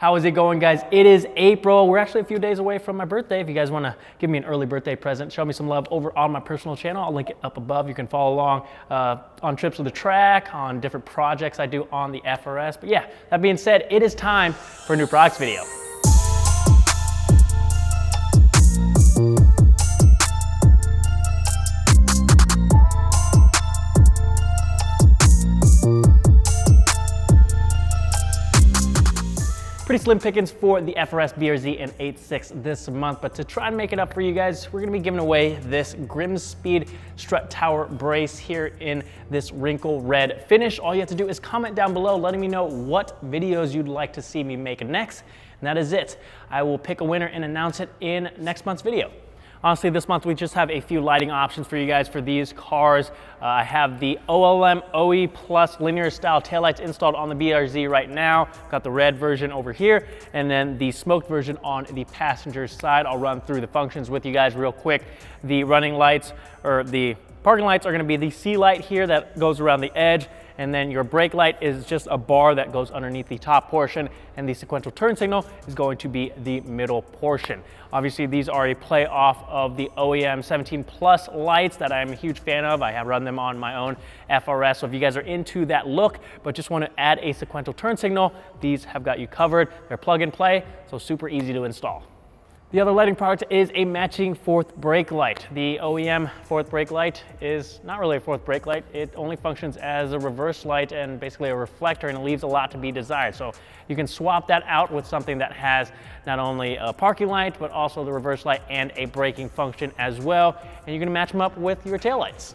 How is it going, guys? It is April. We're actually a few days away from my birthday. If you guys want to give me an early birthday present, show me some love over on my personal channel. I'll link it up above. You can follow along on trips with the track, on different projects I do on the FRS. But yeah, that being said, it is time for a new products video. Pretty slim pickings for the FRS, BRZ, and 8.6 this month, but to try and make it up for you guys, we're gonna be giving away this Grimspeed strut tower brace here in this wrinkle red finish. All you have to do is comment down below letting me know what videos you'd like to see me make next, and that is it. I will pick a winner and announce it in next month's video. Honestly, this month we just have a few lighting options for you guys for these cars. I have the OLM OE Plus linear style taillights installed on the BRZ right now. Got the red version over here, and then the smoked version on the passenger side. I'll run through the functions with you guys real quick. The running lights, or the parking lights, are gonna be the C light here that goes around the edge, and then your brake light is just a bar that goes underneath the top portion, and the sequential turn signal is going to be the middle portion. Obviously, these are a play off of the OEM 17 Plus lights that I'm a huge fan of. I have run them on my own FRS, so if you guys are into that look, but just want to add a sequential turn signal, these have got you covered. They're plug and play, so super easy to install. The other lighting product is a matching fourth brake light. The OEM fourth brake light is not really a fourth brake light. It only functions as a reverse light and basically a reflector, and it leaves a lot to be desired. So you can swap that out with something that has not only a parking light, but also the reverse light and a braking function as well. And you're gonna match them up with your taillights.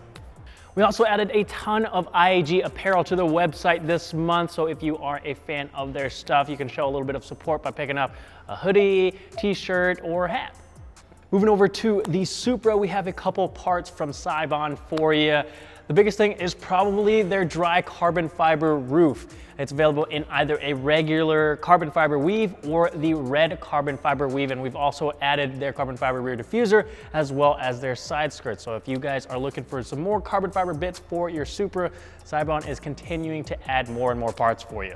We also added a ton of IAG apparel to the website this month, so if you are a fan of their stuff, you can show a little bit of support by picking up a hoodie, t-shirt, or a hat. Moving over to the Supra, we have a couple parts from Sibon for you. The biggest thing is probably their dry carbon fiber roof. It's available in either a regular carbon fiber weave or the red carbon fiber weave, and we've also added their carbon fiber rear diffuser as well as their side skirts. So if you guys are looking for some more carbon fiber bits for your Supra, Sibon is continuing to add more and more parts for you.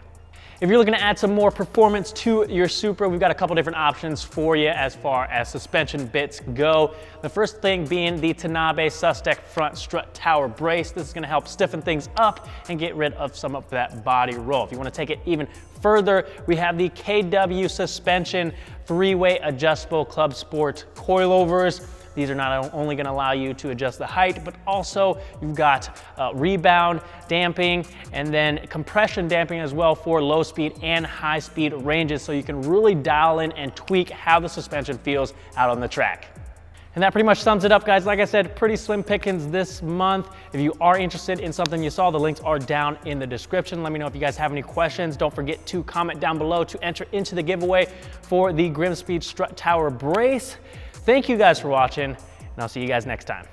If you're looking to add some more performance to your Supra, we've got a couple different options for you as far as suspension bits go. The first thing being the Tanabe Sustec front strut tower brace. This is gonna help stiffen things up and get rid of some of that body roll. If you wanna take it even further, we have the KW Suspension three-way adjustable Club Sport coilovers. These are not only gonna allow you to adjust the height, but also you've got rebound damping and then compression damping as well for low speed and high speed ranges, so you can really dial in and tweak how the suspension feels out on the track. And that pretty much sums it up, guys. Like I said, pretty slim pickings this month. If you are interested in something you saw, the links are down in the description. Let me know if you guys have any questions. Don't forget to comment down below to enter into the giveaway for the Grimspeed strut tower brace. Thank you guys for watching, and I'll see you guys next time.